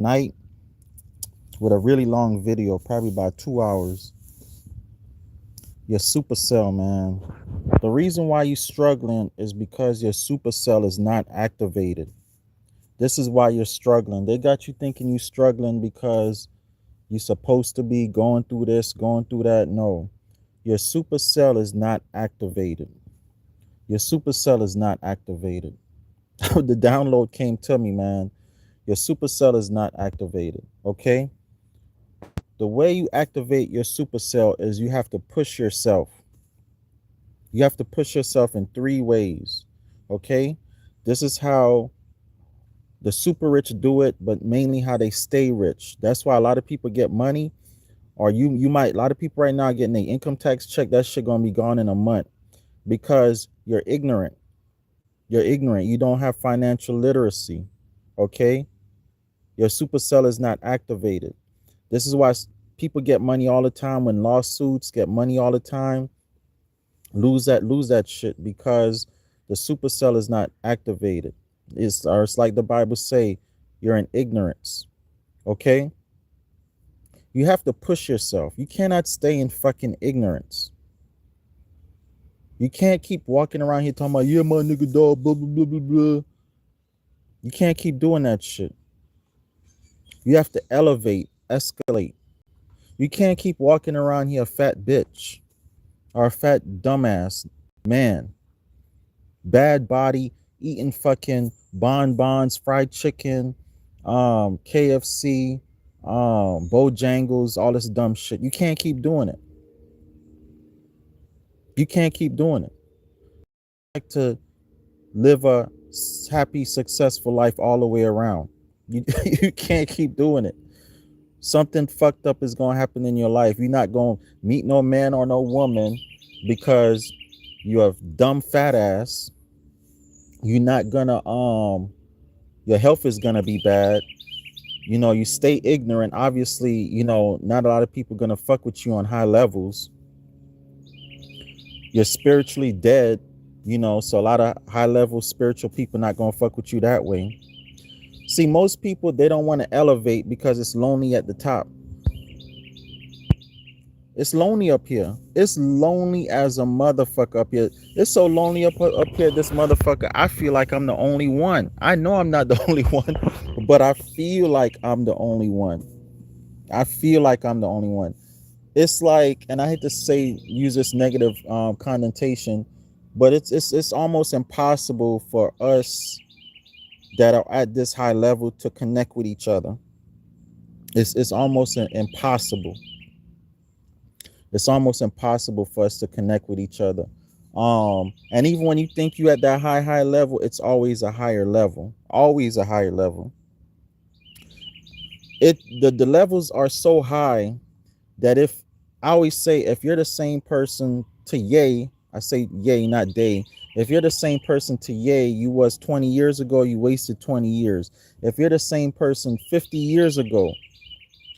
night with a really long video, probably about 2 hours. Your SupaCell, man. The reason why you're struggling is because your SupaCell is not activated. This is why you're struggling. They got you thinking you're struggling because you're supposed to be going through this, going through that. No, your SupaCell is not activated. Your SupaCell is not activated. The download came to me, man. Your SupaCell is not activated. Okay. The way you activate your SupaCell is you have to push yourself. You have to push yourself in 3 ways. Okay. This is how the super rich do it, but mainly how they stay rich. That's why a lot of people get money, or you might, a lot of people right now getting their income tax check. That shit gonna be gone in a month because you're ignorant. You're ignorant. You don't have financial literacy. Okay. Your SupaCell is not activated. This is why people get money all the time, when lawsuits get money all the time, lose that shit because the SupaCell is not activated. It's like the Bible say, you're in ignorance. Okay? You have to push yourself. You cannot stay in fucking ignorance. You can't keep walking around here talking about, yeah, my nigga dog, blah, blah, blah, blah, blah. You can't keep doing that shit. You have to elevate, escalate. You can't keep walking around here a fat bitch or a fat dumbass man. Bad body, eating fucking bonbons, fried chicken, KFC, Bojangles, all this dumb shit. You can't keep doing it. You can't keep doing it. Like to live a happy, successful life all the way around. You, you can't keep doing it. Something fucked up is going to happen in your life. You're not going to meet no man or no woman because you have dumb fat ass. You're not gonna your health is gonna be bad. You know, you stay ignorant. Obviously, you know, not a lot of people gonna fuck with you on high levels. You're spiritually dead, you know, so a lot of high level spiritual people not gonna fuck with you that way. See, most people, they don't want to elevate because it's lonely at the top. It's lonely up here. It's lonely as a motherfucker up here. It's so lonely up here, this motherfucker. I feel like I'm the only one. I know I'm not the only one, but I feel like I'm the only one. I feel like I'm the only one. It's like, and I hate to say, use this negative connotation, but it's almost impossible for us that are at this high level to connect with each other. It's almost impossible. It's almost impossible for us to connect with each other. And even when you think you at that high level, it's always a higher level. Always a higher level. The levels are so high that if I always say, if you're the same person to Ye, I say Ye, not Day. If you're the same person to Ye you was 20 years ago, you wasted 20 years. If you're the same person 50 years ago,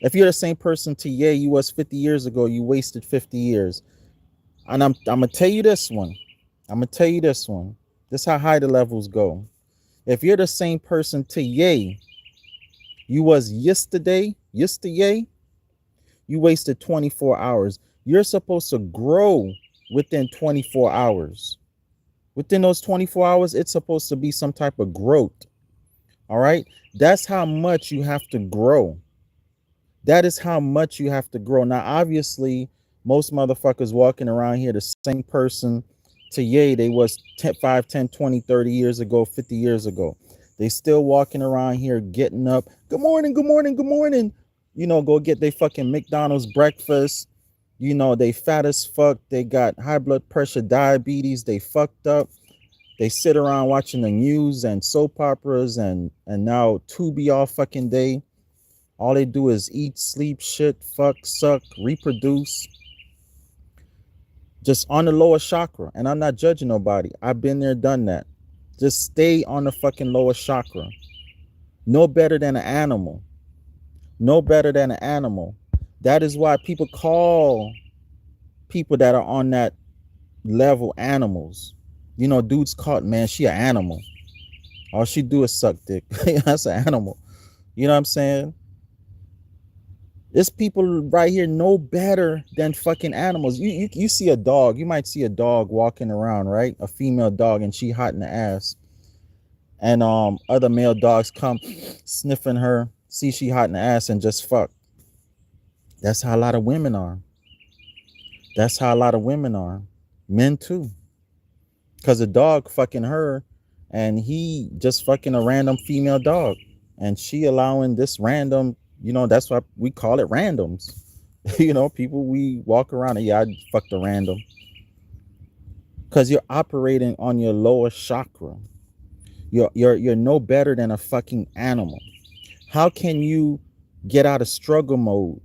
if you're the same person to Ye you was 50 years ago, you wasted 50 years. And I'm gonna tell you this one. I'm gonna tell you this one. This is how high the levels go. If you're the same person to Ye you was yesterday, you wasted 24 hours. You're supposed to grow within 24 hours. Within those 24 hours, it's supposed to be some type of growth. All right. That's how much you have to grow. That is how much you have to grow. Now, obviously, most motherfuckers walking around here, the same person to Ye they was 10, 5, 10, 20, 30 years ago, 50 years ago. They still walking around here getting up. Good morning, good morning, good morning. You know, go get their fucking McDonald's breakfast. You know, they fat as fuck. They got high blood pressure, diabetes. They fucked up. They sit around watching the news and soap operas and now Tubi all fucking day. All they do is eat, sleep, shit, fuck, suck, reproduce. Just on the lower chakra. And I'm not judging nobody. I've been there, done that. Just stay on the fucking lower chakra. No better than an animal. No better than an animal. That is why people call people that are on that level animals. You know, dudes caught, man, she an animal. All she do is suck dick. That's an animal. You know what I'm saying? There's people right here know better than fucking animals. You see a dog, you might see a dog walking around, right? A female dog, and she hot in the ass. And other male dogs come sniffing her, see she hot in the ass, and just fuck. That's how a lot of women are. That's how a lot of women are. Men too. Cause a dog fucking her, and he just fucking a random female dog. And she allowing this random, that's why we call it randoms. People we walk around and, yeah, I fucked a random. Cause you're operating on your lower chakra. You're no better than a fucking animal. How can you get out of struggle mode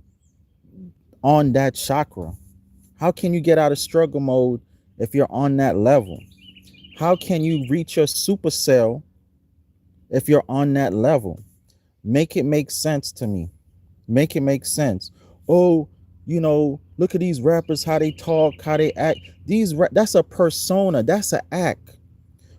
on that chakra? How can you get out of struggle mode if you're on that level? How can you reach your SupaCell if you're on that level? Make it make sense to me. Make it make sense. Oh, look at these rappers, how they talk, how they act. That's a persona. That's an act.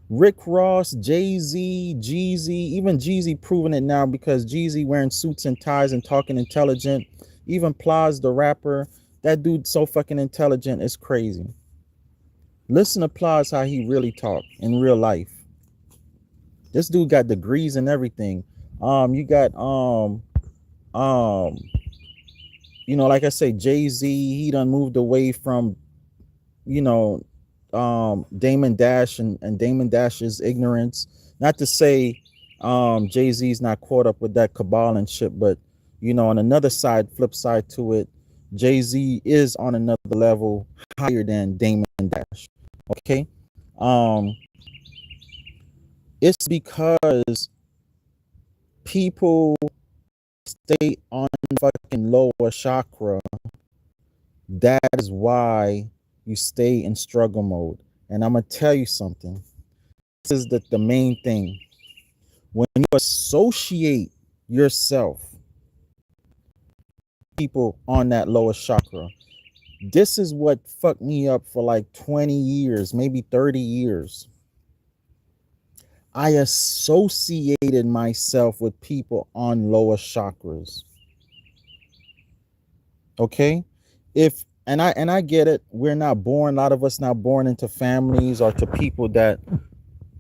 Rick Ross, Jay-Z, Jeezy, even Jeezy proving it now, because Jeezy wearing suits and ties and talking intelligent. Even Plies, the rapper, that dude so fucking intelligent, it's crazy. Listen to Plies, how he really talk in real life. This dude got degrees and everything. You got like I say, Jay-Z, he done moved away from, Damon Dash and Damon Dash's ignorance. Not to say Jay-Z's not caught up with that cabal and shit, but on another side, flip side to it, Jay-Z is on another level higher than Damon Dash. Okay. It's because people stay on fucking lower chakra. That is why you stay in struggle mode. And I'm gonna tell you something. This is the main thing. When you associate yourself, people on that lower chakra, this is what fucked me up for like 20 years, maybe 30 years. I associated myself with people on lower chakras. Okay? And I get it. We're not born, a lot of us not born into families or to people that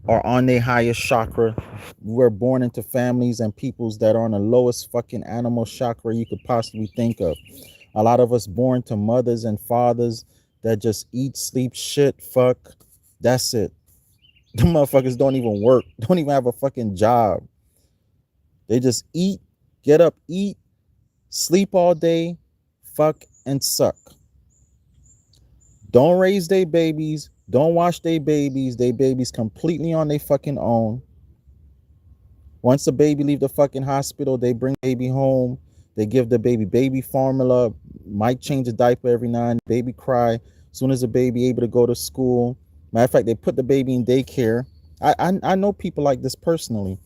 are on their highest chakra. We're born into families and peoples that are on the lowest fucking animal chakra you could possibly think of. A lot of us born to mothers and fathers that just eat, sleep, shit, fuck. That's it. The motherfuckers don't even work, don't even have a fucking job. They just eat, get up, eat, sleep all day, fuck, and suck. Don't raise their babies, don't watch their babies completely on their fucking own. Once the baby leave the fucking hospital, they bring the baby home, they give the baby formula, might change a diaper every now and then, baby cry. As soon as the baby able to go to school, matter of fact, they put the baby in daycare. I know people like this personally.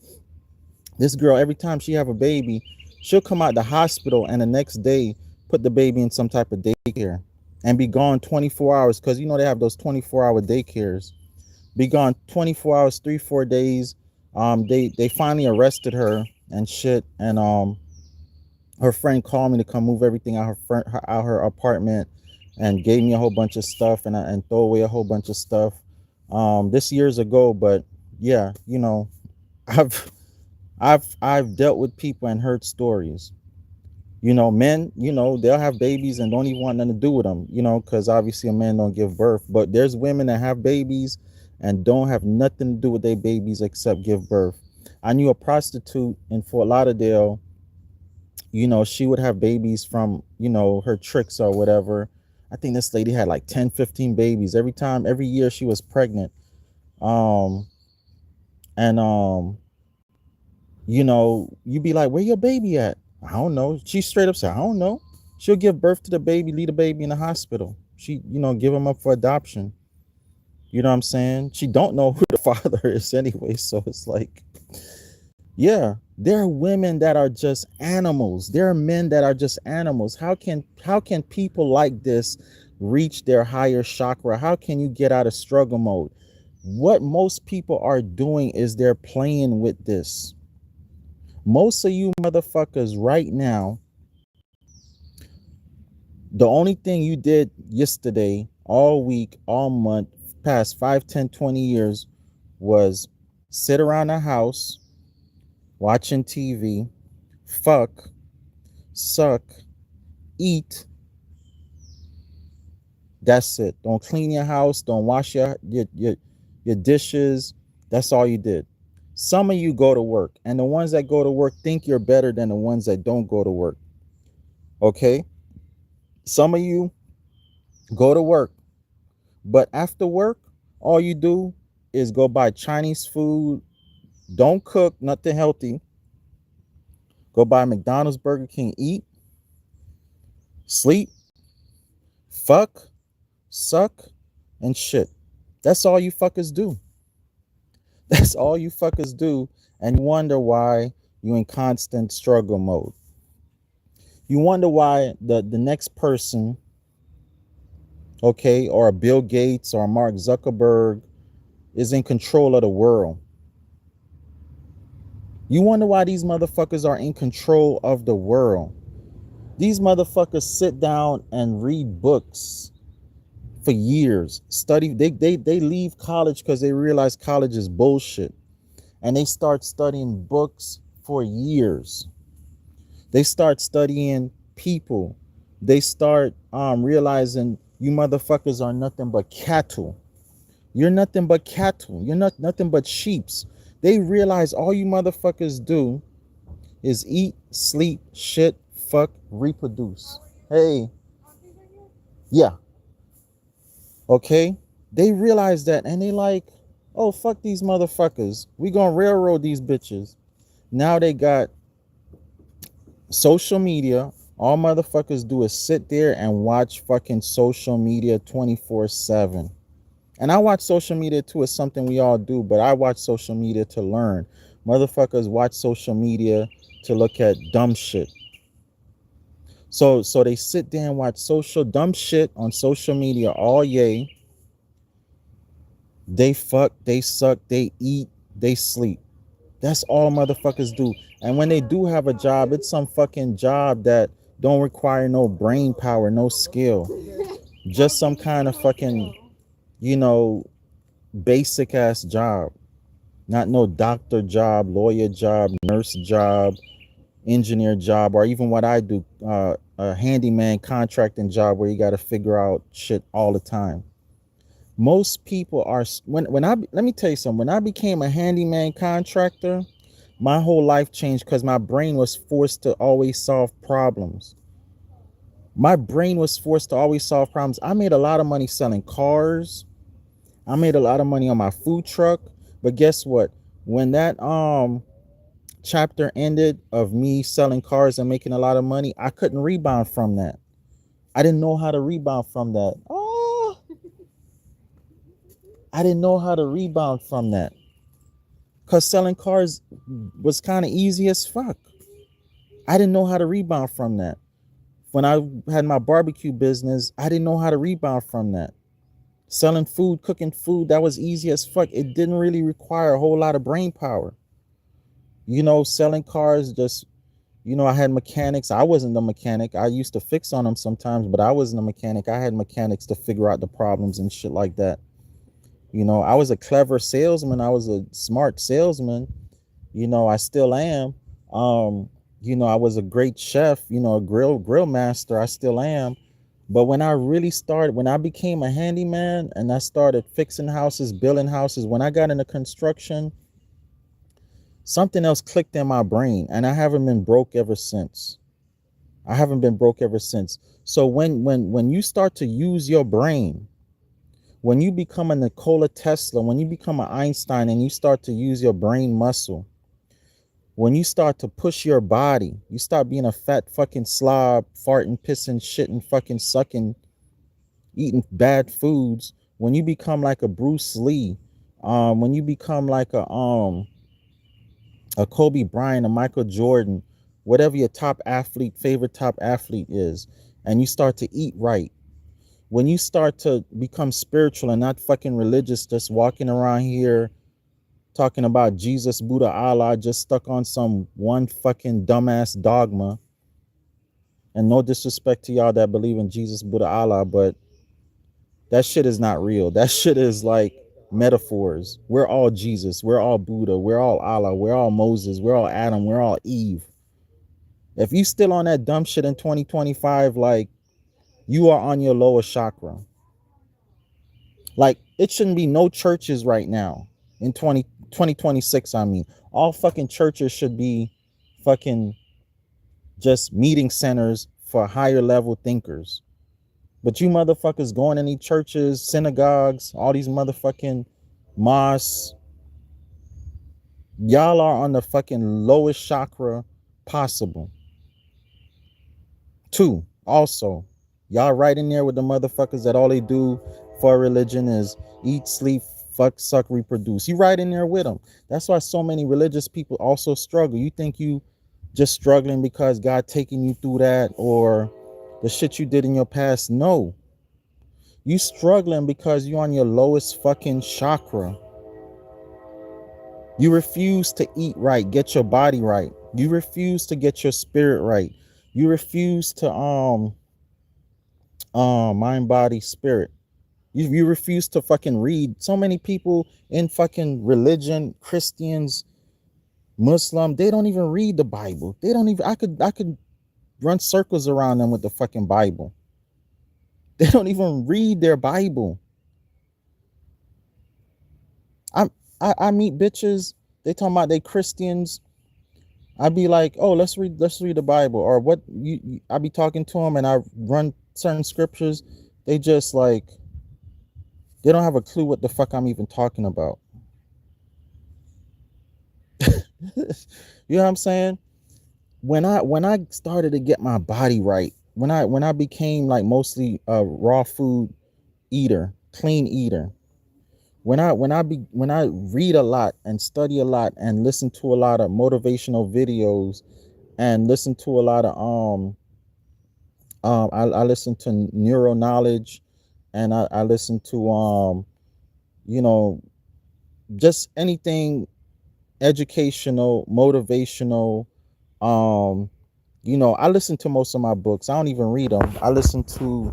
This girl, every time she have a baby, she'll come out the hospital and the next day put the baby in some type of daycare and be gone 24 hours, because they have those 24-hour daycares. Be gone 24 hours, 3-4 days. They finally arrested her and shit, and her friend called me to come move everything out her apartment, and gave me a whole bunch of stuff, and throw away a whole bunch of stuff. This years ago, but yeah, I've dealt with people and heard stories. Men, they'll have babies and don't even want nothing to do with them, because obviously a man don't give birth. But there's women that have babies and don't have nothing to do with their babies except give birth. I knew a prostitute in Fort Lauderdale. She would have babies from, her tricks or whatever. I think this lady had like 10, 15 babies every year she was pregnant. You'd be like, where your baby at? I don't know. She straight up said, I don't know. She'll give birth to the baby, leave the baby in the hospital. She, give him up for adoption. You know what I'm saying? She don't know who the father is anyway. So it's like, yeah, there are women that are just animals. There are men that are just animals. How can people like this reach their higher chakra? How can you get out of struggle mode? What most people are doing is they're playing with this. Most of you motherfuckers right now, the only thing you did yesterday, all week, all month, past 5, 10, 20 years was sit around the house watching TV, fuck, suck, eat. That's it. Don't clean your house. Don't wash your dishes. That's all you did. Some of you go to work, and the ones that go to work think you're better than the ones that don't go to work. Okay? Some of you go to work, but after work, all you do is go buy Chinese food. Don't cook nothing healthy. Go buy McDonald's, Burger King, eat, sleep, fuck, suck, and shit. That's all you fuckers do. That's all you fuckers do. And you wonder why you're in constant struggle mode. You wonder why the next person, okay, or Bill Gates or Mark Zuckerberg is in control of the world. You wonder why these motherfuckers are in control of the world. These motherfuckers sit down and read books for years. Study, they leave college because they realize college is bullshit. And they start studying books for years. They start studying people. They start realizing you motherfuckers are nothing but cattle. You're nothing but cattle. You're not nothing but sheeps. They realize all you motherfuckers do is eat, sleep, shit, fuck, reproduce. Hey, yeah, okay. They realize that, and they like, oh, fuck these motherfuckers. We gonna railroad these bitches. Now they got social media. All motherfuckers do is sit there and watch fucking social media 24/7. And I watch social media too. It's something we all do, but I watch social media to learn. Motherfuckers watch social media to look at dumb shit. So they sit there and watch social dumb shit on social media all yay. They fuck, they suck, they eat, they sleep. That's all motherfuckers do. And when they do have a job, it's some fucking job that don't require no brain power, no skill. Just some kind of fucking, you know, basic ass job. Not no doctor job, lawyer job, nurse job, engineer job, or even what I do, a handyman contracting job where you got to figure out shit all the time. Most people are let me tell you something. When I became a handyman contractor, my whole life changed because my brain was forced to always solve problems. My brain was forced to always solve problems. I made a lot of money selling cars. I made a lot of money on my food truck. But guess what? When that chapter ended of me selling cars and making a lot of money, I couldn't rebound from that. I didn't know how to rebound from that. Oh, I didn't know how to rebound from that. Because selling cars was kind of easy as fuck. I didn't know how to rebound from that. When I had my barbecue business, I didn't know how to rebound from that. Selling food, cooking food, that was easy as fuck. It didn't really require a whole lot of brain power. You know, selling cars, just, you know, I had mechanics. I wasn't the mechanic. I used to fix on them sometimes, but I wasn't a mechanic. I had mechanics to figure out the problems and shit like that. You know, I was a clever salesman. I was a smart salesman. You know, I still am. You know, I was a great chef, you know, a grill master. I still am. But when I became a handyman and I started fixing houses, building houses, when I got into construction, something else clicked in my brain, and I haven't been broke ever since. I haven't been broke ever since. So when you start to use your brain, when you become a Nikola Tesla, when you become an Einstein and you start to use your brain muscle, when you start to push your body, you start being a fat fucking slob, farting, pissing, shitting, fucking sucking, eating bad foods. When you become like a Bruce Lee, when you become like a Kobe Bryant, a Michael Jordan, whatever your favorite top athlete is, and you start to eat right, when you start to become spiritual and not fucking religious, just walking around here talking about Jesus, Buddha, Allah, just stuck on some one fucking dumbass dogma. And no disrespect to y'all that believe in Jesus, Buddha, Allah, but that shit is not real. That shit is like metaphors. We're all Jesus. We're all Buddha. We're all Allah. We're all Moses. We're all Adam. We're all Eve. If you still on that dumb shit in 2025, like, you are on your lower chakra. Like, it shouldn't be no churches right now in 2026. I mean, all fucking churches should be fucking just meeting centers for higher level thinkers. But you motherfuckers going in these churches, synagogues, all these motherfucking mosques, y'all are on the fucking lowest chakra possible. Two, also, y'all right in there with the motherfuckers that all they do for a religion is eat, sleep, fuck, suck, reproduce. You right in there with them. That's why so many religious people also struggle. You think you just struggling because God taking you through that or the shit you did in your past? No. You struggling because you're on your lowest fucking chakra. You refuse to eat right, get your body right. You refuse to get your spirit right. You refuse to mind, body, spirit. You refuse to fucking read. So many people in fucking religion, Christians, Muslim, they don't even read the Bible. They don't even, I could run circles around them with the fucking Bible. They don't even read their Bible. I meet bitches, they talking about they Christians. I'd be like, oh, let's read the Bible. Or what I be talking to them and I run certain scriptures. They just like, they don't have a clue what the fuck I'm even talking about. You know what I'm saying? When I started to get my body right, when I became like mostly a raw food eater, clean eater, when I read a lot and study a lot and listen to a lot of motivational videos and listen to a lot of I listen to neuro knowledge and I listen to you know, just anything educational, motivational. You know, I listen to most of my books. I don't even read them. I listen to,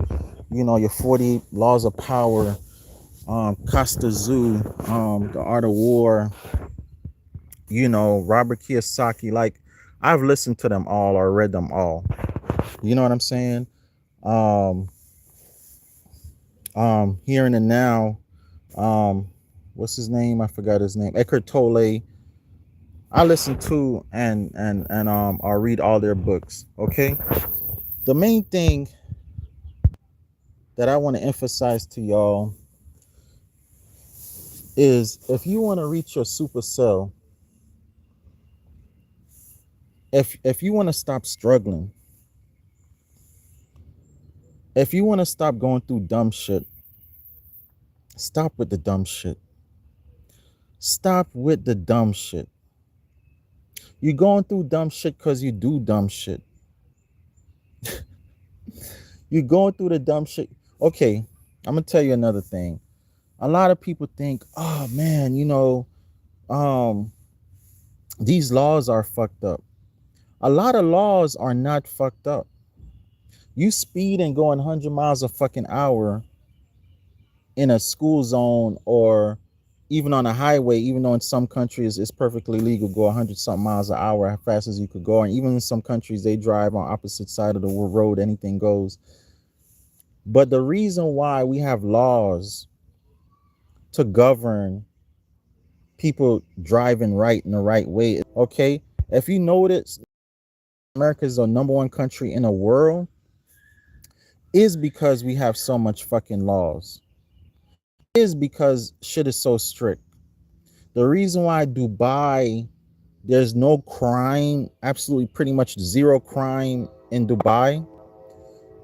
you know, your 40 Laws of Power, Costa Zoo, The Art of War, you know, Robert Kiyosaki. Like, I've listened to them all or read them all. You know what I'm saying? Here and Now, what's his name? I forgot his name. Eckhart Tolle. I listen to and I read all their books. Okay. The main thing that I want to emphasize to y'all is if you want to reach your SupaCell, if you want to stop struggling, if you want to stop going through dumb shit, stop with the dumb shit. Stop with the dumb shit. You're going through dumb shit because you do dumb shit. You're going through the dumb shit. Okay, I'm gonna tell you another thing. A lot of people think, oh man, you know, these laws are fucked up. A lot of laws are not fucked up. You speed and going 100 miles a fucking hour in a school zone or even on a highway, even though in some countries it's perfectly legal to go 100 something miles an hour as fast as you could go. And even in some countries they drive on opposite side of the road, anything goes. But the reason why we have laws to govern people driving right in the right way, okay? If you notice, America is the #1 country in the world is because we have so much fucking laws. Is because shit is so strict. The reason why Dubai, there's no crime, absolutely pretty much zero crime in Dubai,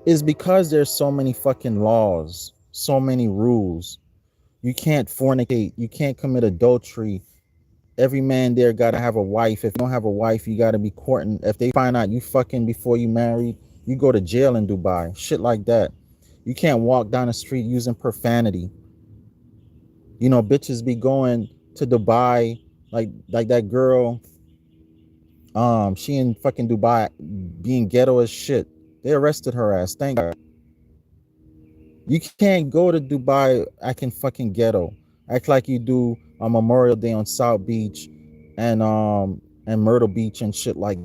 is because there's so many fucking laws, so many rules. You can't fornicate, you can't commit adultery. Every man there gotta have a wife. If you don't have a wife, you gotta be courting. If they find out you fucking before you married, you go to jail in Dubai. Shit like that. You can't walk down the street using profanity. You know, bitches be going to Dubai Like that girl, she in fucking Dubai being ghetto as shit. They arrested her ass. Thank God. You can't go to Dubai acting fucking ghetto. Act like you do on Memorial Day on South Beach and Myrtle Beach and shit like.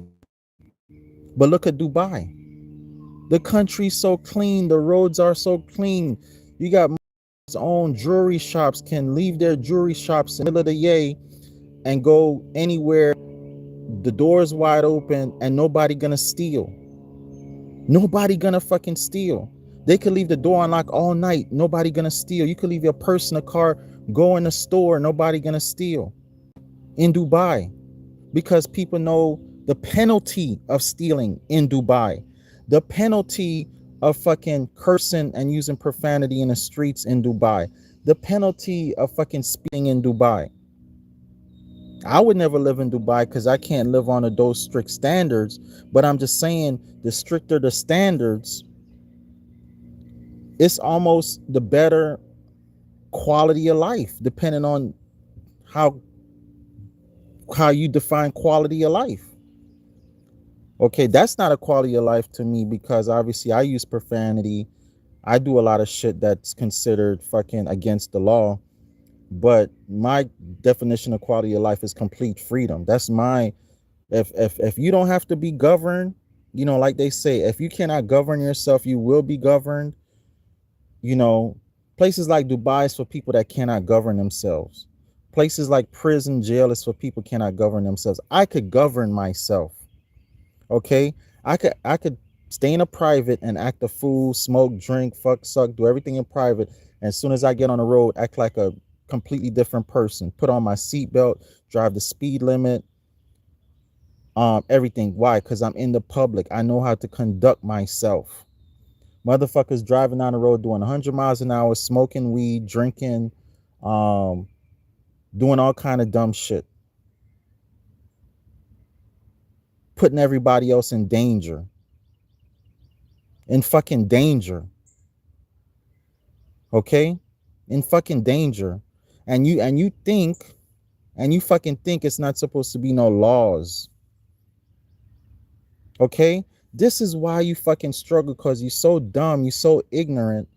But look at Dubai. The country's so clean. The roads are so clean. You got own jewelry shops can leave their jewelry shops in the middle of the day and go anywhere. The doors wide open and nobody gonna steal. Nobody gonna fucking steal. They could leave the door unlocked all night. Nobody gonna steal. You could leave your purse in the car, go in the store. Nobody gonna steal in Dubai because people know the penalty of stealing in Dubai, the penalty of fucking cursing and using profanity in the streets in Dubai, the penalty of fucking speaking in Dubai. I would never live in Dubai because I can't live under those strict standards. But I'm just saying, the stricter the standards, it's almost the better quality of life, depending on how you define quality of life. Okay, that's not a quality of life to me because obviously I use profanity. I do a lot of shit that's considered fucking against the law. But my definition of quality of life is complete freedom. That's my if you don't have to be governed, you know, like they say, if you cannot govern yourself, you will be governed. You know, places like Dubai is for people that cannot govern themselves. Places like prison, jail is for people cannot govern themselves. I could govern myself. Okay, I could stay in a private and act a fool, smoke, drink, fuck, suck, do everything in private. And as soon as I get on the road, act like a completely different person. Put on my seatbelt, drive the speed limit, everything. Why? Because I'm in the public. I know how to conduct myself. Motherfuckers driving down the road doing 100 miles an hour, smoking weed, drinking, doing all kind of dumb shit, putting everybody else in danger. In fucking danger. Okay? In fucking danger. And you think, and you fucking think it's not supposed to be no laws. Okay? This is why you fucking struggle, because you're so dumb, you're so ignorant.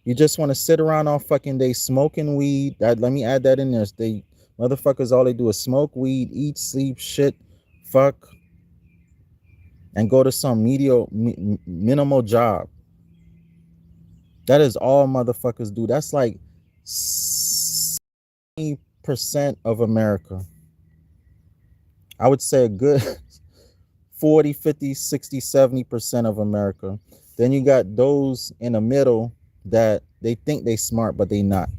You just want to sit around all fucking day smoking weed. Let me add that in there. They motherfuckers, all they do is smoke weed, eat, sleep, shit, fuck, and go to some minimal job. That is all motherfuckers do. That's like 70% of America. I would say a good 40, 50, 60, 70% of America. Then you got those in the middle that they think they smart, but they not.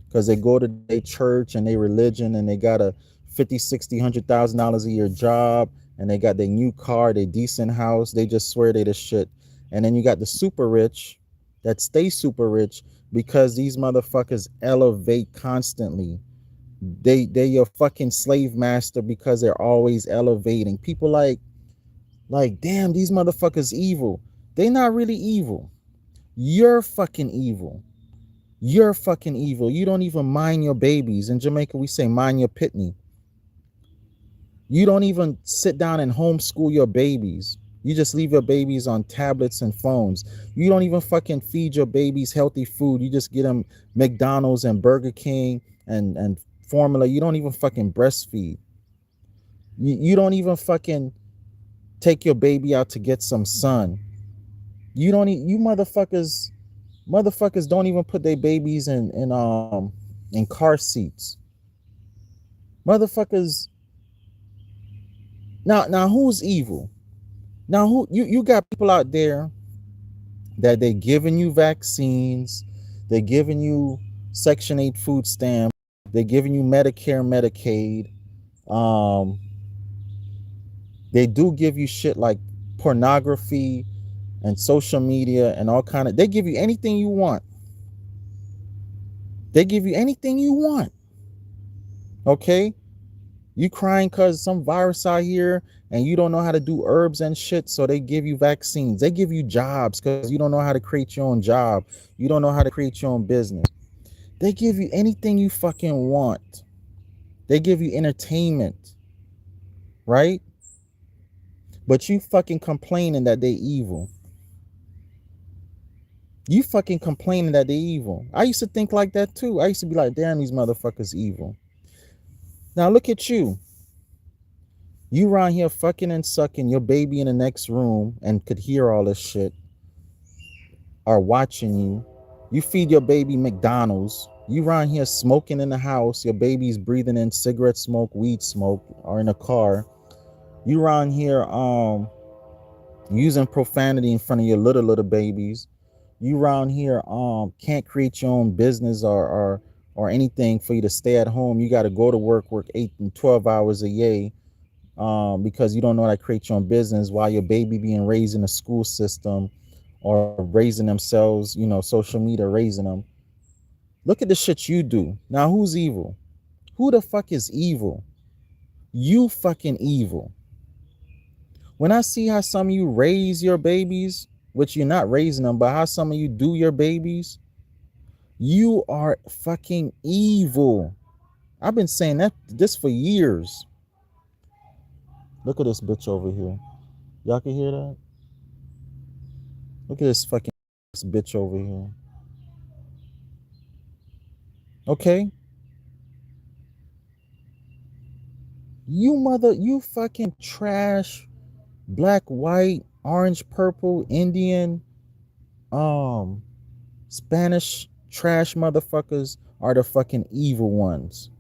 Because they go to their church and their religion and they got a 50, 60, $100,000 a year job and they got their new car, their decent house. They just swear they the shit. And then you got the super rich that stay super rich because these motherfuckers elevate constantly. They're your fucking slave master because they're always elevating. People like damn, these motherfuckers evil. They not really evil. You're fucking evil. You're fucking evil. You don't even mind your babies. In Jamaica, we say mind your pitney. You don't even sit down and homeschool your babies. You just leave your babies on tablets and phones. You don't even fucking feed your babies healthy food. You just get them McDonald's and Burger King and formula. You don't even fucking breastfeed. You don't even fucking take your baby out to get some sun. You don't you motherfuckers don't even put their babies in car seats. Motherfuckers. Now who's evil? Now who you got people out there that they giving you vaccines, they're giving you Section 8 food stamp, they're giving you Medicare, Medicaid. They do give you shit like pornography and social media and all kind of, they give you anything you want. They give you anything you want. Okay? You crying because some virus out here and you don't know how to do herbs and shit, so they give you vaccines. They give you jobs because you don't know how to create your own job. You don't know how to create your own business. They give you anything you fucking want. They give you entertainment, right? But you fucking complaining that they evil. You fucking complaining that they evil. I used to think like that too. I used to be like, damn, these motherfuckers evil. Now look at you. You around here fucking and sucking your baby in the next room and could hear all this shit, are watching you. You feed your baby McDonald's. You around here smoking in the house. Your baby's breathing in cigarette smoke, weed smoke, or in a car. You around here using profanity in front of your little babies. You around here can't create your own business or anything for you to stay at home. You got to go to work 8 and 12 hours a day because you don't know how to create your own business while your baby being raised in a school system or raising themselves, social media raising them. Look at the shit you do. Now who's evil? Who the fuck is evil? You fucking evil. When I see how some of you raise your babies, which you're not raising them, but how some of you do your babies, you are fucking evil. I've been saying this for years. Look at this bitch over here. Y'all can hear that? Look at this fucking bitch over here. Okay? You fucking trash, black, white, orange, purple, Indian, um, Spanish trash motherfuckers are the fucking evil ones.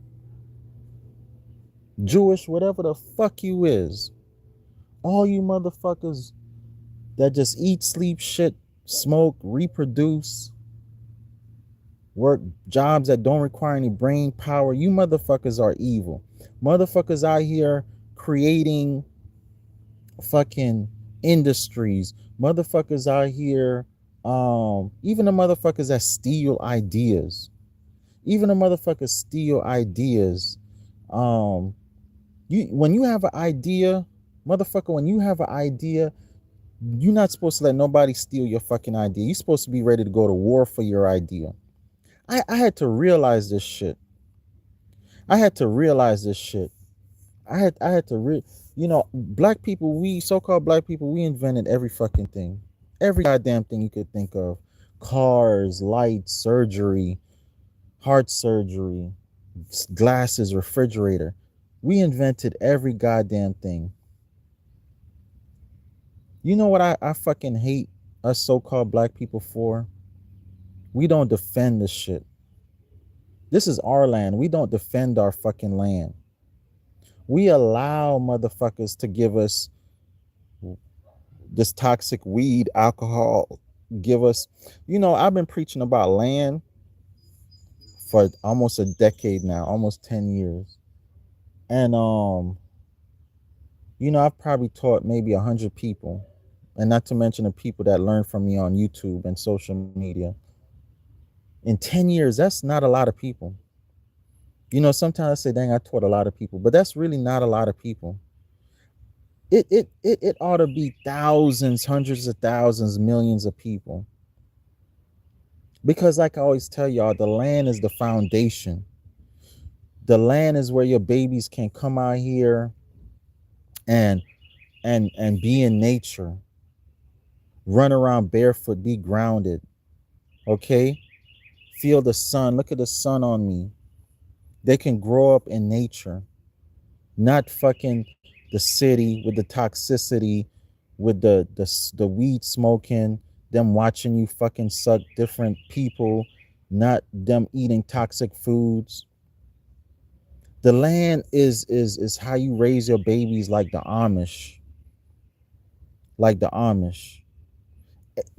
Jewish, whatever the fuck you is. All you motherfuckers that just eat, sleep, shit, smoke, reproduce, work jobs that don't require any brain power, you motherfuckers are evil. Motherfuckers out here creating fucking industries. Motherfuckers out here, even the motherfuckers that steal ideas. Even the motherfuckers steal ideas. When you have an idea, motherfucker, when you have an idea, you're not supposed to let nobody steal your fucking idea. You're supposed to be ready to go to war for your idea. I had to realize this shit. I had to realize this shit. I had to black people, we so-called black people, we invented every fucking thing. Every goddamn thing you could think of. Cars, lights, surgery, heart surgery, glasses, refrigerator. We invented every goddamn thing. You know what I fucking hate us so-called black people for? We don't defend this shit. This is our land. We don't defend our fucking land. We allow motherfuckers to give us this toxic weed, alcohol, give us, I've been preaching about land for almost a decade now, almost 10 years. And I've probably taught maybe 100 people, and not to mention the people that learn from me on YouTube and social media. In 10 years, that's not a lot of people. Sometimes I say, dang, I taught a lot of people, but that's really not a lot of people. It ought to be thousands, hundreds of thousands, millions of people. Because like I always tell y'all, the land is the foundation. The land is where your babies can come out here and be in nature. Run around barefoot, be grounded. Okay? Feel the sun. Look at the sun on me. They can grow up in nature. Not fucking the city with the toxicity, with the weed smoking, them watching you fucking suck different people, not them eating toxic foods. The land is how you raise your babies, like the Amish. Like the Amish.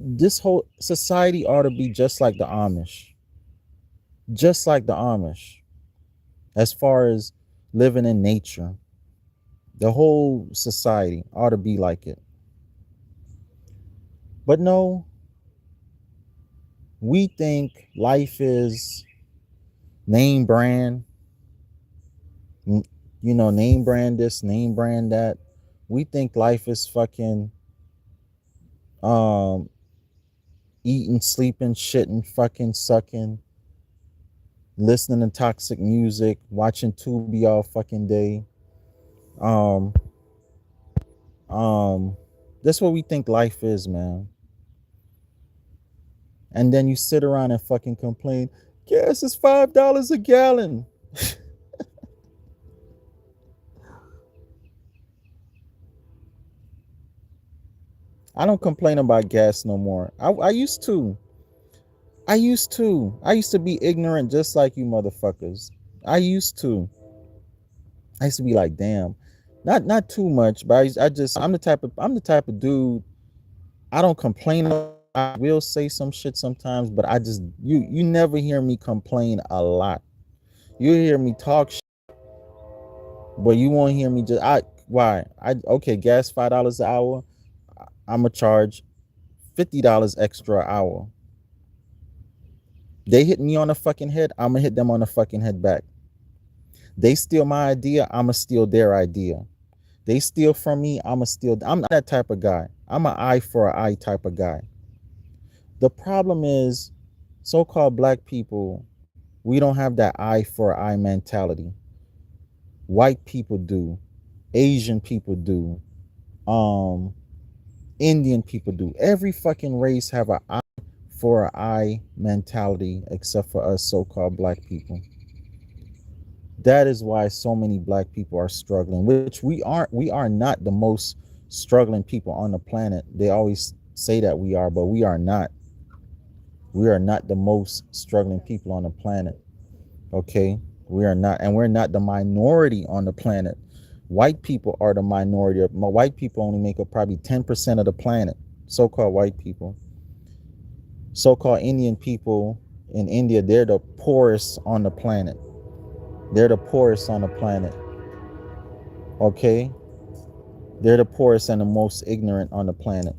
This whole society ought to be just like the Amish. Just like the Amish. As far as living in nature. The whole society ought to be like it. But no, we think life is name brand, name brand this, name brand that. We think life is fucking eating, sleeping, shitting, fucking, sucking, listening to toxic music, watching Tubi all fucking day. Um, that's what we think life is, man. And then you sit around and fucking complain, gas is $5 a gallon. I don't complain about gas no more. I used to. I used to be ignorant just like you motherfuckers. I used to. I used to be like, damn. Not too much, but I'm the type of dude. I don't complain. I will say some shit sometimes, but you never hear me complain a lot. You hear me talk shit, but you won't hear me just I why? I okay, gas $5 an hour. I'ma charge $50 extra an hour. They hit me on the fucking head, I'ma hit them on the fucking head back. They steal my idea, I'ma steal their idea. They steal from me, I'm that type of guy. I'm an eye for an eye type of guy. The problem is so-called black people, we don't have that eye for eye mentality. White people do. Asian people do. Um, Indian people do. Every fucking race have an eye for an eye mentality except for us so-called black people. That is why so many black people are struggling, which we are not the most struggling people on the planet. They always say that we are, but we are not. We are not the most struggling people on the planet. Okay? We are not, and we're not the minority on the planet. White people are the minority. White people only make up probably 10% of the planet. So-called white people. So-called Indian people in India, they're the poorest on the planet. They're the poorest on the planet. Okay? They're the poorest and the most ignorant on the planet.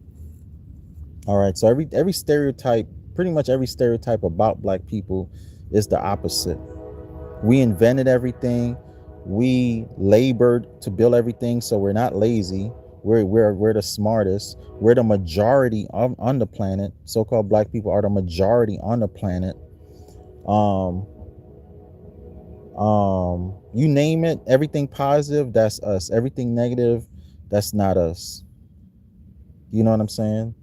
All right. So every stereotype, pretty much every stereotype about black people is the opposite. We invented everything. We labored to build everything, so we're not lazy. We're the smartest. We're the majority on the planet. So-called black people are the majority on the planet. You name it, everything positive, that's us. Everything negative, that's not us. You know what I'm saying?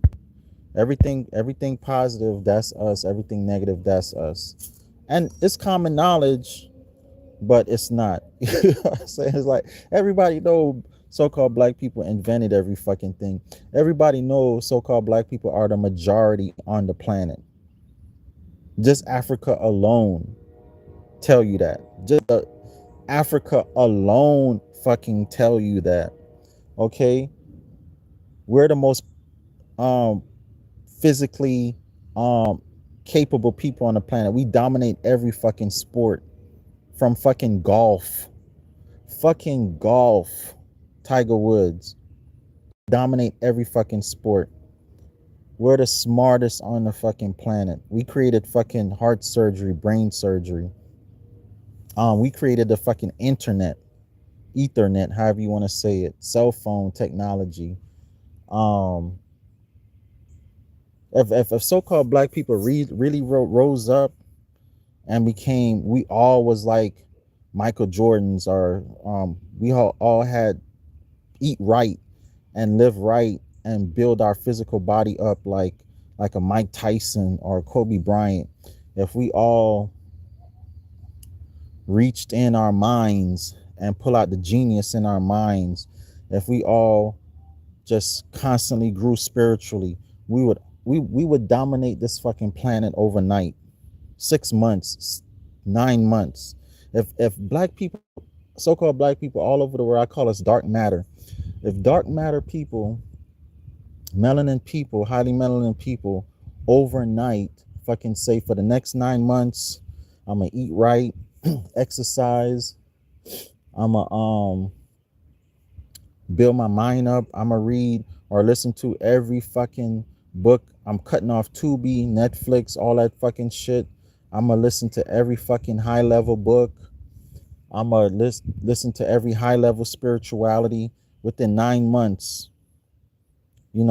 Everything positive, that's us. Everything negative, that's us. And it's common knowledge, but it's not. You know what I'm saying? It's like everybody know so-called black people invented every fucking thing. Everybody knows so-called black people are the majority on the planet. Just Africa alone tell you that. Just Africa alone fucking tell you that. Okay? We're the most physically capable people on the planet. We dominate every fucking sport. From fucking golf. Fucking golf. Tiger Woods. Dominate every fucking sport. We're the smartest on the fucking planet. We created fucking heart surgery, brain surgery. We created the fucking internet, ethernet, however you want to say it, cell phone technology. If so-called black people really rose up and became, we all was like Michael Jordans, or we all had eat right and live right and build our physical body up like a Mike Tyson or Kobe Bryant. If we all reached in our minds and pull out the genius in our minds, if we all just constantly grew spiritually, we would dominate this fucking planet overnight. 6 months, 9 months. If black people, so-called black people all over the world, I call us dark matter. If dark matter people, melanin people, highly melanin people, overnight fucking say for the next 9 months, I'm gonna eat right, exercise, I'm gonna build my mind up, I'm gonna read or listen to every fucking book. I'm cutting off Tubi, Netflix, all that fucking shit. I'm gonna listen to every fucking high level book. I'm gonna listen to every high level spirituality within 9 months. I'm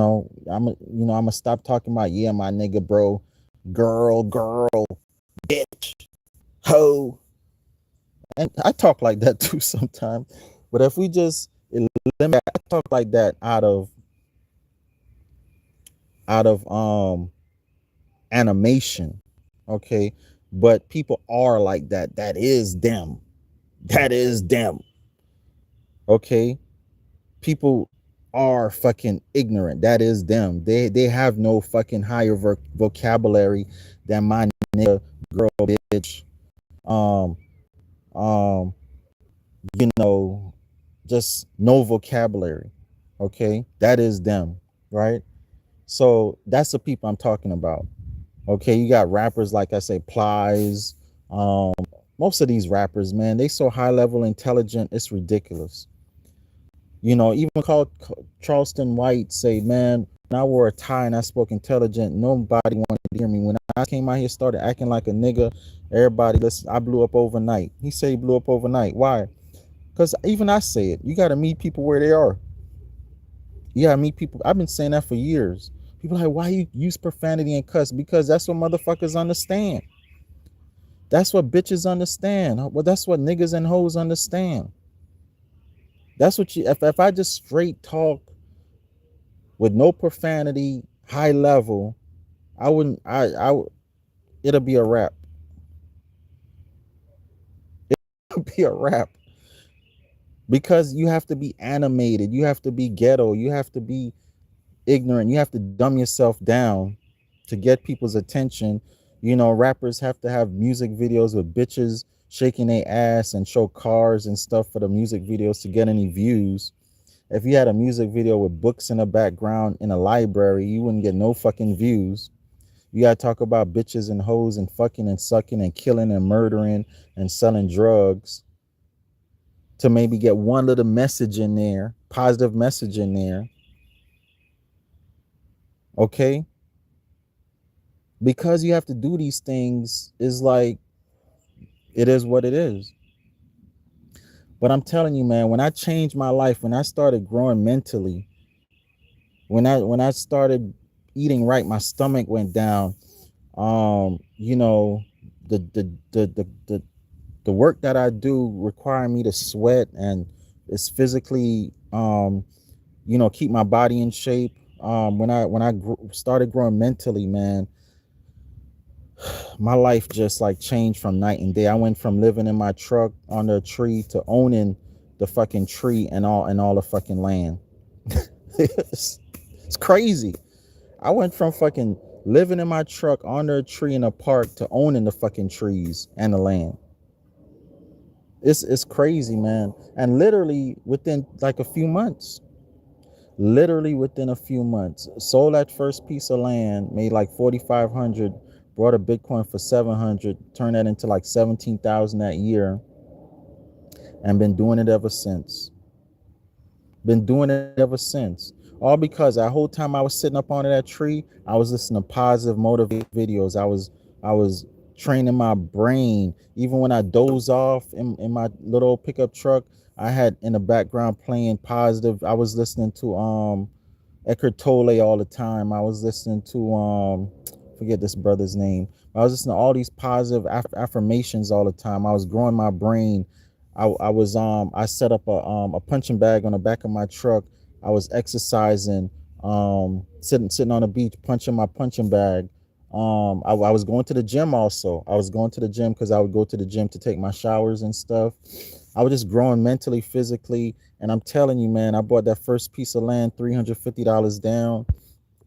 gonna stop talking about, yeah, my nigga, bro, girl, bitch. ho. And I talk like that too sometimes. But if we just eliminate, I talk like that out of animation. Okay. But people are like that. That is them. That is them. Okay. People are fucking ignorant. That is them. They have no fucking higher vocabulary than my nigga, girl, bitch. Um, um, you know, just no vocabulary. Okay, that is them, right? So that's the people I'm talking about. Okay, you got rappers like I say, Plies. Um, most of these rappers, man, they so high level intelligent, it's ridiculous. You know, even called Charleston White say, man, when I wore a tie and I spoke intelligent, nobody wanted to hear me. When I came out here, started acting like a nigga, everybody, listen, I blew up overnight. He said he blew up overnight. Why? Because even I say it. You got to meet people where they are. You got to meet people. I've been saying that for years. People are like, why you use profanity and cuss? Because that's what motherfuckers understand. That's what bitches understand. Well, that's what niggas and hoes understand. That's what you, if I just straight talk with no profanity, high level, I wouldn't, it'll be a wrap. It'll be a wrap. Because you have to be animated. You have to be ghetto. You have to be ignorant. You have to dumb yourself down to get people's attention. You know, rappers have to have music videos with bitches shaking their ass and show cars and stuff for the music videos to get any views. If you had a music video with books in the background in a library, you wouldn't get no fucking views. You gotta talk about bitches and hoes and fucking and sucking and killing and murdering and selling drugs to maybe get one little message in there, positive message in there. Okay? Because you have to do these things is like, it is what it is. But I'm telling you, man, when I changed my life, when I started growing mentally, when I started eating right, my stomach went down. You know, the the the the the, the work that I do require me to sweat, and it's physically you know, keep my body in shape. When I started growing mentally, man, my life just like changed from night and day. I went from living in my truck under a tree to owning the fucking tree and all the fucking land. It's crazy. I went from fucking living in my truck under a tree in a park to owning the fucking trees and the land. It's crazy, man. And literally within like a few months, literally within a few months, sold that first piece of land, made like 4,500, brought a Bitcoin for 700, turned that into like 17,000 that year, and been doing it ever since. Been doing it ever since. All because that whole time I was sitting up under that tree, I was listening to positive motivated videos. I was training my brain. Even when I doze off in my little pickup truck, I had in the background playing positive. I was listening to Eckhart Tolle all the time. I was listening to forget this brother's name. I was listening to all these positive affirmations all the time. I was growing my brain. I set up a punching bag on the back of my truck. I was exercising, sitting on the beach, punching my punching bag. I was going to the gym also. I was going to the gym because I would go to the gym to take my showers and stuff. I was just growing mentally, physically, and I'm telling you, man, I bought that first piece of land, $350 down,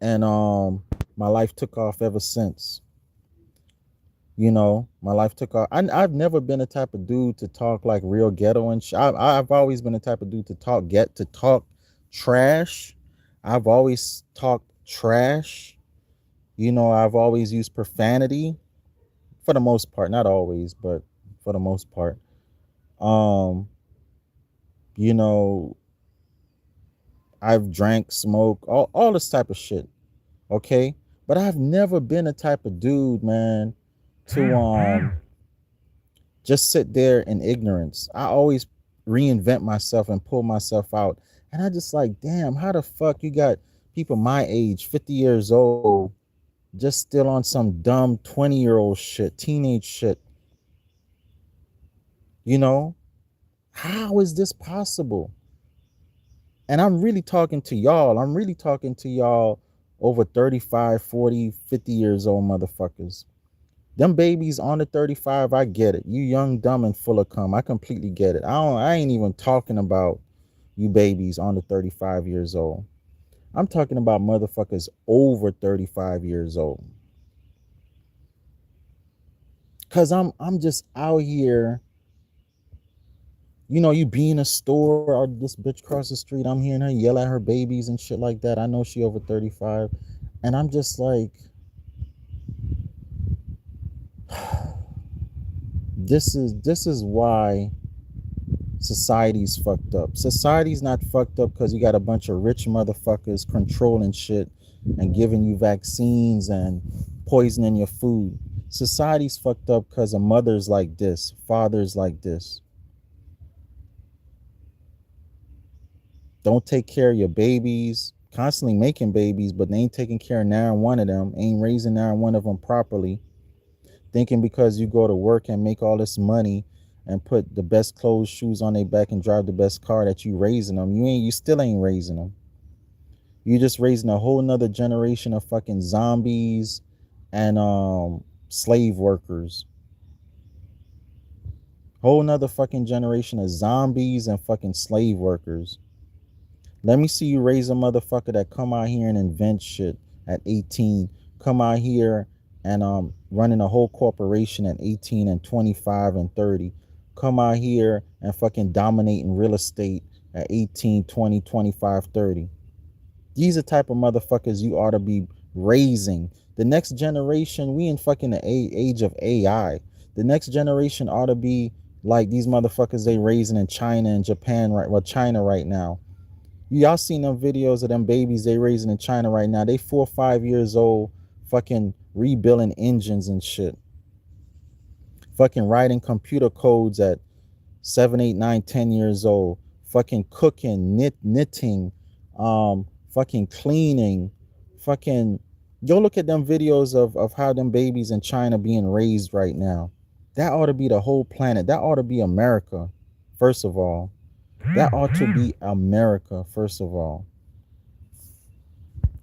and my life took off ever since. You know, my life took off. I've never been the type of dude to talk like real ghetto and shit. I've always been the type of dude to talk trash. I've always talked trash. You know, I've always used profanity for the most part, not always, but for the most part. Um, you know, I've drank, smoked, all this type of shit. Okay, but I've never been the type of dude, man, to just sit there in ignorance. I always reinvent myself and pull myself out. And I just like, damn, how the fuck you got people my age, 50 years old, just still on some dumb 20-year-old shit, teenage shit. You know, how is this possible? And I'm really talking to y'all. I'm really talking to y'all over 35, 40, 50 years old motherfuckers. Them babies on the 35, I get it. You young, dumb, and full of cum. I completely get it. I ain't even talking about you babies on the 35 years old. I'm talking about motherfuckers over 35 years old. Cause I'm just out here, you be in a store or this bitch cross the street, I'm hearing her yell at her babies and shit like that. I know she over 35. And I'm just like, this is why society's fucked up. Society's not fucked up because you got a bunch of rich motherfuckers controlling shit and giving you vaccines and poisoning your food. Society's fucked up because of mothers like this, fathers like this. Don't take care of your babies, constantly making babies, but they ain't taking care of now one of them, ain't raising now one of them properly. Thinking because you go to work and make all this money and put the best clothes, shoes on their back and drive the best car that you raising them. You still ain't raising them. You just raising a whole nother generation of fucking zombies and slave workers. Whole nother fucking generation of zombies and fucking slave workers. Let me see you raise a motherfucker that come out here and invent shit at 18. Come out here and running a whole corporation at 18 and 25 and 30. Come out here and fucking dominating real estate at 18, 20, 25, 30. These are the type of motherfuckers you ought to be raising. The next generation, we in fucking the age of AI. The next generation ought to be like these motherfuckers they raising in China and Japan China right now. Y'all seen them videos of them babies they raising in China right now. They 4 or 5 years old, fucking rebuilding engines and shit. Fucking writing computer codes at 7, 8, 9, 10 years old. Fucking cooking, knitting, fucking cleaning, fucking. Go look at them videos of how them babies in China being raised right now. That ought to be the whole planet. That ought to be America, first of all. That ought to be America, first of all.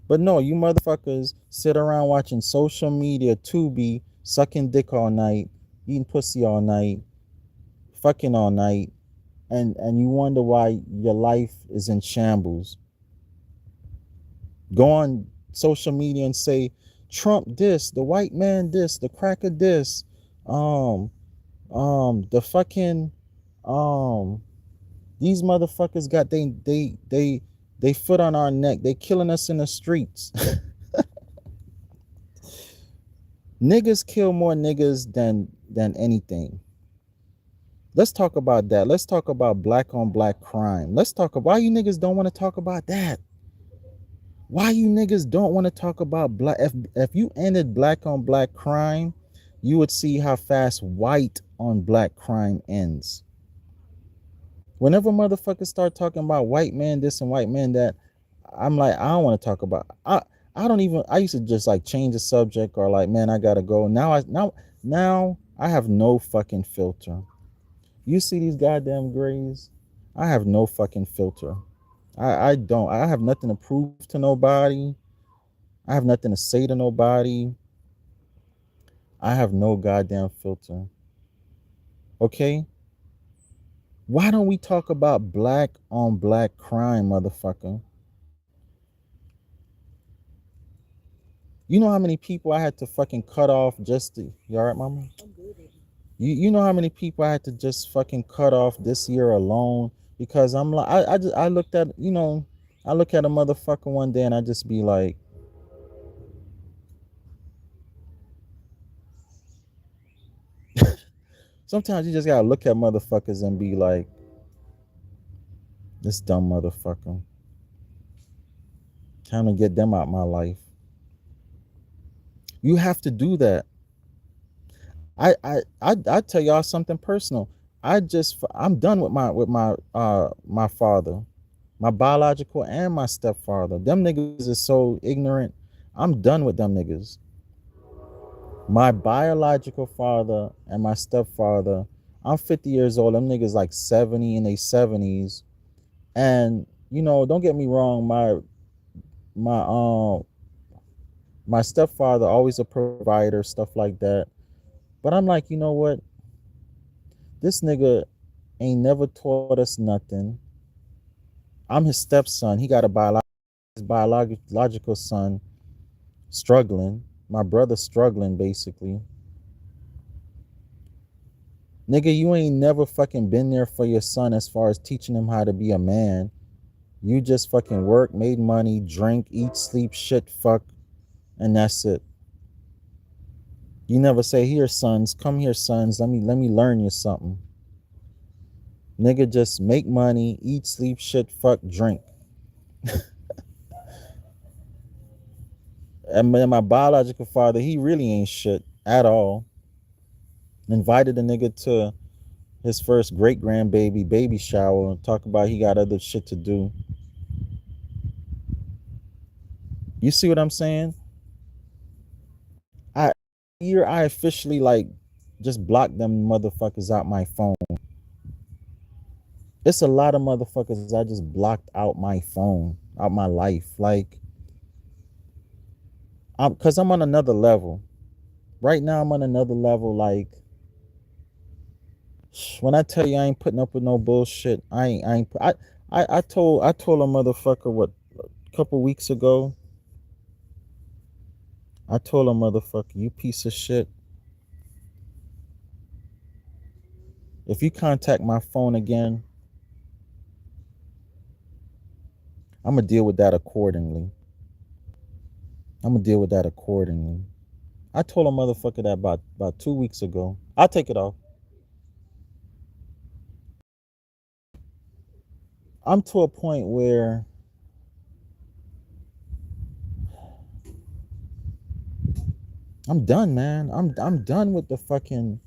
But no, you motherfuckers sit around watching social media, Tubi, sucking dick all night, eating pussy all night, fucking all night, and you wonder why your life is in shambles. Go on social media and say, Trump this, the white man this, the cracker this, the fucking, these motherfuckers got they foot on our neck. They killing us in the streets. Niggas kill more niggas than anything. Let's talk about that. Let's talk about black on black crime. Let's talk about why you niggas don't want to talk about that. Why you niggas don't want to talk about black? If you ended black on black crime, you would see how fast white on black crime ends. Whenever motherfuckers start talking about white man this and white man that, I'm like, I don't want to talk about. I don't even. I used to just like change the subject or like, man, I gotta go. Now I have no fucking filter. You see these goddamn grays? I have no fucking filter. I don't. I have nothing to prove to nobody. I have nothing to say to nobody. I have no goddamn filter. Okay? Why don't we talk about black on black crime, motherfucker? You know how many people I had to fucking cut off just to. You all right, mama? You know how many people I had to just fucking cut off this year alone because I'm like I looked at I look at a motherfucker one day and I just be like, sometimes you just gotta look at motherfuckers and be like, this dumb motherfucker. Time to get them out my life. You have to do that. I tell y'all something personal. I'm done with my father, my biological and my stepfather. Them niggas is so ignorant. I'm done with them niggas. My biological father and my stepfather, I'm 50 years old. Them niggas like 70 in their 70s. And don't get me wrong, my my stepfather always a provider, stuff like that. But I'm like, you know what? This nigga ain't never taught us nothing. I'm his stepson. He got a biological son struggling. My brother struggling, basically. Nigga, you ain't never fucking been there for your son as far as teaching him how to be a man. You just fucking work, made money, drink, eat, sleep, shit, fuck, and that's it. You never say, here, sons, come here, sons, let me learn you something. Nigga just make money, eat, sleep, shit, fuck, drink. And my biological father, he really ain't shit at all. Invited a nigga to his first great grandbaby baby shower and talk about he got other shit to do. You see what I'm saying? I officially like just blocked them motherfuckers out my phone. It's a lot of motherfuckers I just blocked out my phone, out my life. Like, cause I'm on another level. Right now I'm on another level. Like, when I tell you I ain't putting up with no bullshit, I told a motherfucker what a couple weeks ago. I told a motherfucker, you piece of shit. If you contact my phone again, I'm gonna deal with that accordingly. I told a motherfucker that about 2 weeks ago. I'll take it off. I'm to a point where I'm done, man. I'm done with the fucking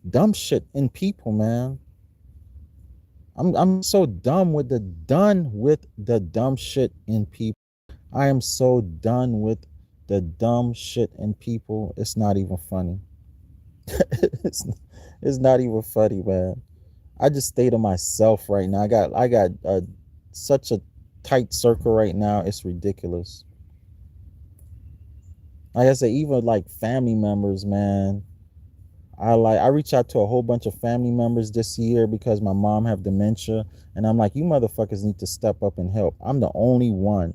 dumb shit in people, man. I'm so done with the dumb shit in people. I am so done with the dumb shit in people. It's not even funny. it's, it's not even funny, man. I just stay to myself right now. I got such a tight circle right now. It's ridiculous. Like I said, even like family members, man. I reach out to a whole bunch of family members this year because my mom have dementia, and I'm like, you motherfuckers need to step up and help. I'm the only one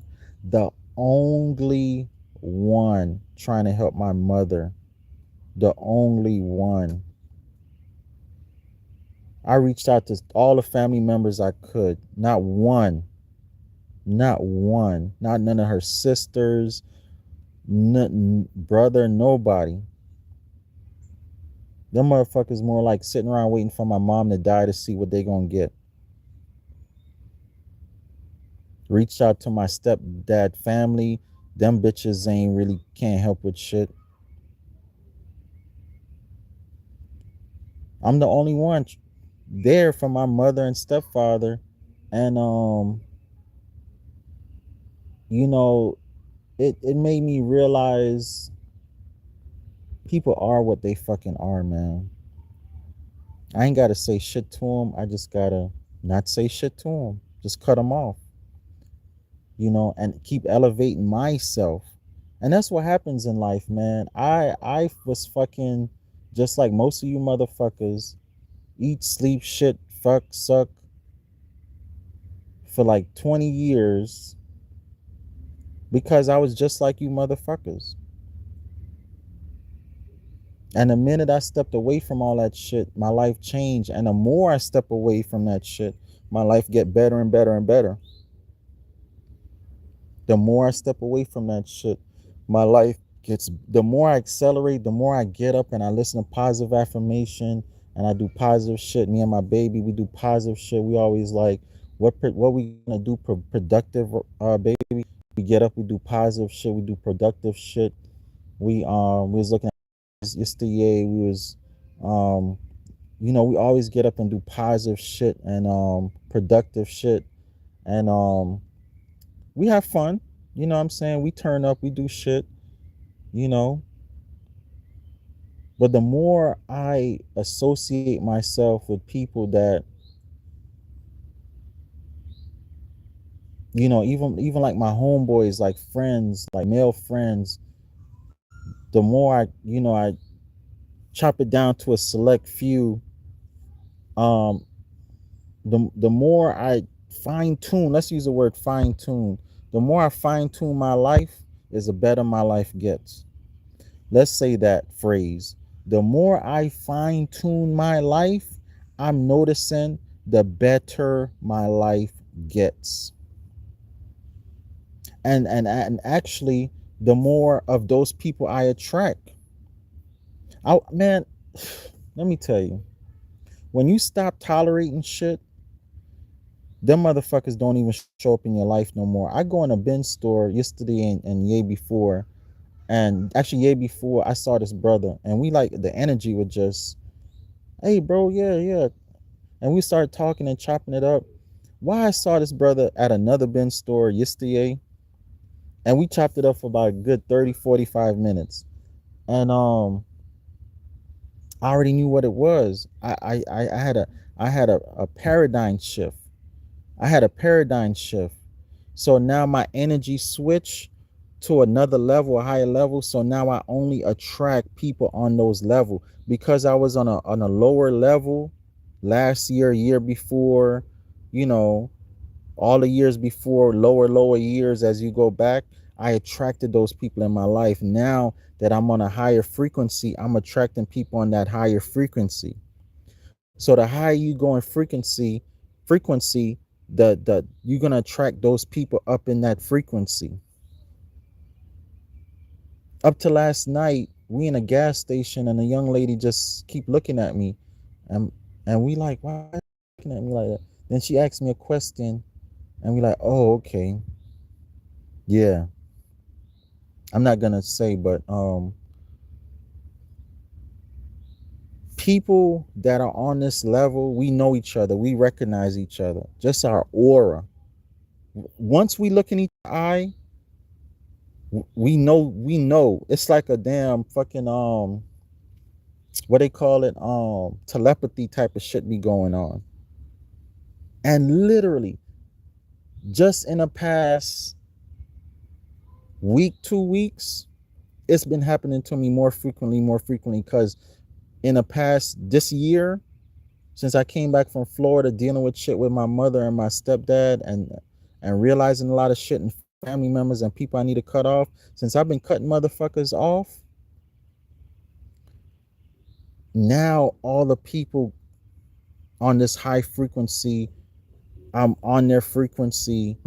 trying to help my mother, the only one. I reached out to all the family members I could. Not one, not none of her sisters, brother, nobody. Them motherfuckers more like sitting around waiting for my mom to die to see what they gonna get. Reached out to my stepdad family. Them bitches ain't really can't help with shit. I'm the only one there for my mother and stepfather. And you know, it made me realize people are what they fucking are, man. I ain't gotta say shit to them. I just gotta not say shit to them. Just cut them off, and keep elevating myself. And that's what happens in life, man. I was fucking just like most of you motherfuckers, eat, sleep, shit, fuck, suck for like 20 years because I was just like you motherfuckers. And the minute I stepped away from all that shit, my life changed. And the more I step away from that shit, my life get better and better and better. The more I step away from that shit, my life gets, the more I accelerate, the more I get up and I listen to positive affirmation and I do positive shit. Me and my baby, we do positive shit. We always like, what we gonna do productive, baby. We get up, we do positive shit, we do productive shit. We was looking at yesterday, we was we always get up and do positive shit and productive shit. And we have fun. You know what I'm saying? We turn up, we do shit, you know. But the more I associate myself with people that, even like my homeboys, like friends, like male friends, the more I chop it down to a select few, um, the more I fine tune, let's use the word fine tune. The more I fine tune my life, is the better my life gets. Let's say that phrase. The more I fine tune my life, I'm noticing the better my life gets. And actually, the more of those people I attract. Man, let me tell you, when you stop tolerating shit, them motherfuckers don't even show up in your life no more. I go in a bin store yesterday and year before, and actually year before, I saw this brother, and we like the energy was just, hey bro, yeah, yeah. And we started talking and chopping it up. Why I saw this brother at another bin store yesterday, and we chopped it up for about a good 30-45 minutes. And I already knew what it was. I had a paradigm shift. I had a paradigm shift. So now my energy switched to another level, a higher level. So now I only attract people on those level, because I was on a lower level last year, year before, you know, all the years before, lower years as you go back. I attracted those people in my life. Now that I'm on a higher frequency, I'm attracting people on that higher frequency. So the higher you go in frequency, the you're gonna attract those people up in that frequency. Up to last night, we in a gas station, and a young lady just keep looking at me, and we like, why are you looking at me like that? Then she asked me a question, and we like, oh, okay, yeah. I'm not gonna say, but people that are on this level, we know each other, we recognize each other, just our aura. Once we look in each eye, we know. It's like a damn fucking what they call it, telepathy type of shit be going on. And literally, just in the past week, 2 weeks, it's been happening to me more frequently, because in the past this year, since I came back from Florida, dealing with shit with my mother and my stepdad, and realizing a lot of shit and family members and people I need to cut off, since I've been cutting motherfuckers off, now all the people on this high frequency, I'm on their frequency.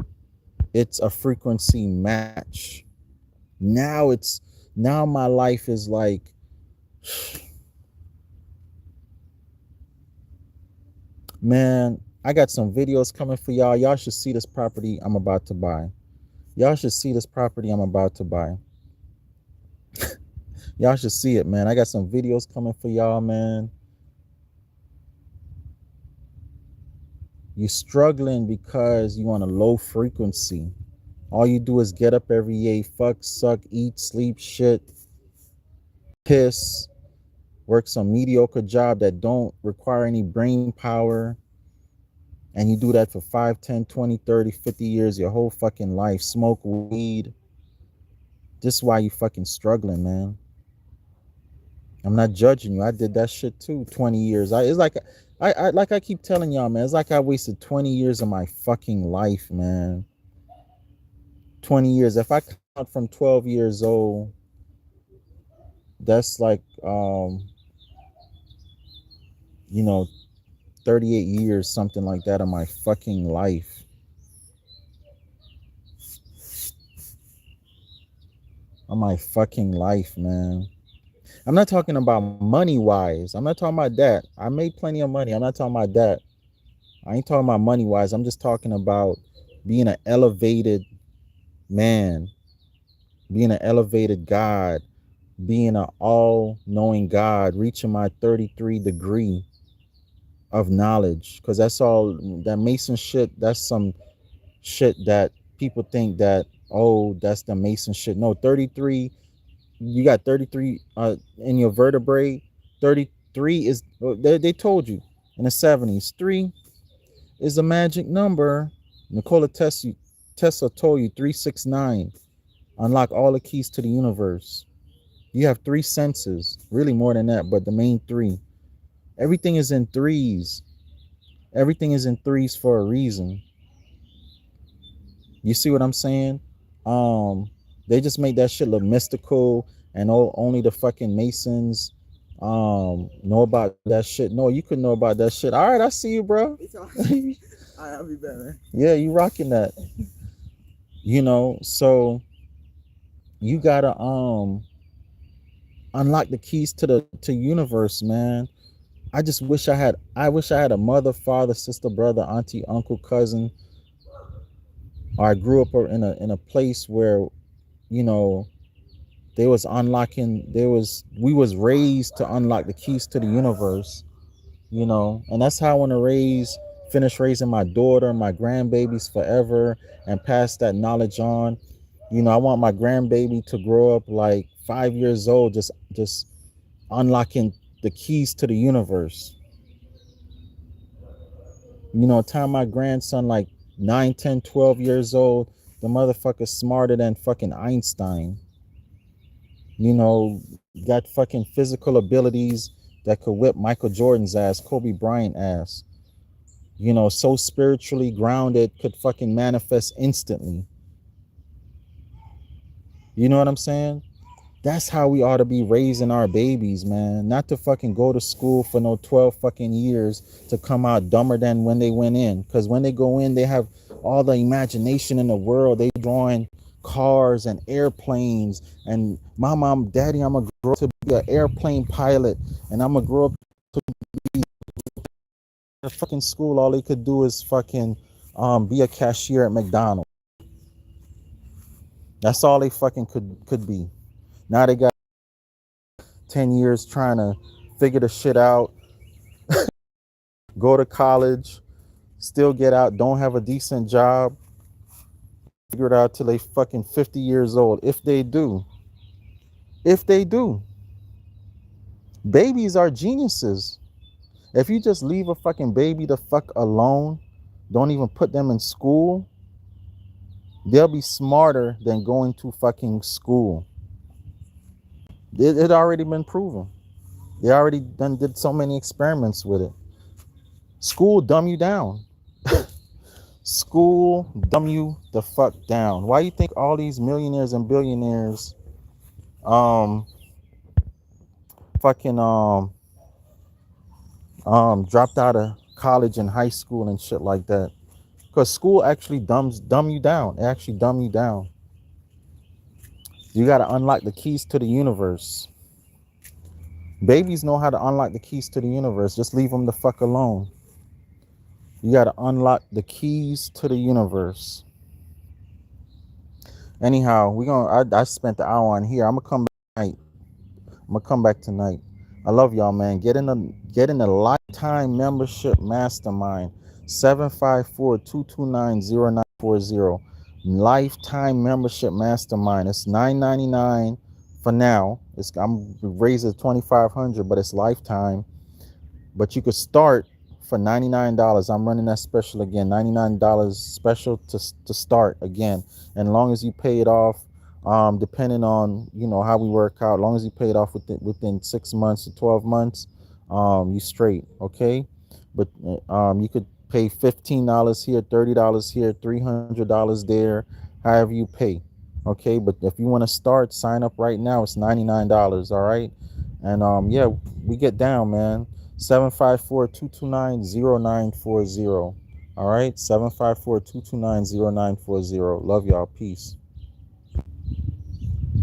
It's a frequency match. Now my life is like, man, I got some videos coming for y'all. Y'all should see this property I'm about to buy. Y'all should see this property I'm about to buy. Y'all should see it, man. I got some videos coming for y'all, man. You're struggling because you on a low frequency. All you do is get up every day, fuck, suck, eat, sleep, shit, piss, work some mediocre job that don't require any brain power. And you do that for 5, 10, 20, 30, 50 years, your whole fucking life. Smoke weed. This is why you fucking struggling, man. I'm not judging you. I did that shit too. 20 years. It's like I keep telling y'all, man. It's like I wasted 20 years of my fucking life, man. 20 years. If I count from 12 years old, that's like 38 years, something like that, of my fucking life. Of my fucking life, man. I'm not talking about money wise. I'm not talking about that. I made plenty of money. I'm not talking about that. I ain't talking about money wise. I'm just talking about being an elevated man, being an elevated God, being an all-knowing God, reaching my 33 degree of knowledge. Because that's all that Mason shit. That's some shit that people think that, oh, that's the Mason shit. No, 33. You got 33 in your vertebrae. 33 is, they told you in the 70s. 3 is a magic number. Tesla told you 369 unlock all the keys to the universe. You have 3 senses, really more than that, but the main 3. Everything is in threes. Everything is in threes for a reason. You see what I'm saying? They just made that shit look mystical, and only the fucking Masons know about that shit. No, you could know about that shit. All right, I see you, bro. All right, I'll be better. Yeah, you rocking that. So you gotta unlock the keys to universe, man. I wish I had a mother, father, sister, brother, auntie, uncle, cousin, or I grew up in a place where, you know, they was unlocking, we was raised to unlock the keys to the universe, and that's how I want to finish raising my daughter, my grandbabies forever, and pass that knowledge on. I want my grandbaby to grow up like 5 years old, just unlocking the keys to the universe. Time my grandson like 9, 10, 12 years old, the motherfucker's smarter than fucking Einstein. Got fucking physical abilities that could whip Michael Jordan's ass, Kobe Bryant ass. So spiritually grounded, could fucking manifest instantly. You know what I'm saying? That's how we ought to be raising our babies, man. Not to fucking go to school for no 12 fucking years to come out dumber than when they went in. Because when they go in, they have all the imagination in the world. They drawing cars and airplanes. And my mom, daddy, I'm going to grow up to be an airplane pilot. And I'm going to grow up to be in fucking school. All they could do is fucking be a cashier at McDonald's. That's all they fucking could be. Now they got 10 years trying to figure the shit out, go to college, still get out, don't have a decent job, figure it out till they fucking 50 years old. If they do. If they do. Babies are geniuses. If you just leave a fucking baby the fuck alone, don't even put them in school, they'll be smarter than going to fucking school. It already been proven. They already did so many experiments with it. School dumb you down. School dumb you the fuck down. Why you think all these millionaires and billionaires fucking dropped out of college and high school and shit like that? Because school actually dumb you down. It actually dumb you down. You got to unlock the keys to the universe. Babies know how to unlock the keys to the universe. Just leave them the fuck alone. You got to unlock the keys to the universe. Anyhow, I spent the hour on here. I'm gonna come back tonight. I love y'all, man. Get in the lifetime membership mastermind. 754-229-0940. Lifetime membership mastermind. It's $9.99 for now. I'm raising it to $2,500, but it's lifetime. But you could start for $99. I'm running that special again. $99 special to start again. And as long as you pay it off, depending on how we work out, as long as you pay it off within 6 months to 12 months, you straight, okay? But you could pay $15 here, $30 here, $300 there, however you pay, okay? But if you want to start, sign up right now. It's $99, all right? And yeah, we get down, man. 754-229-0940. All right, 754-229-0940. Love y'all. Peace.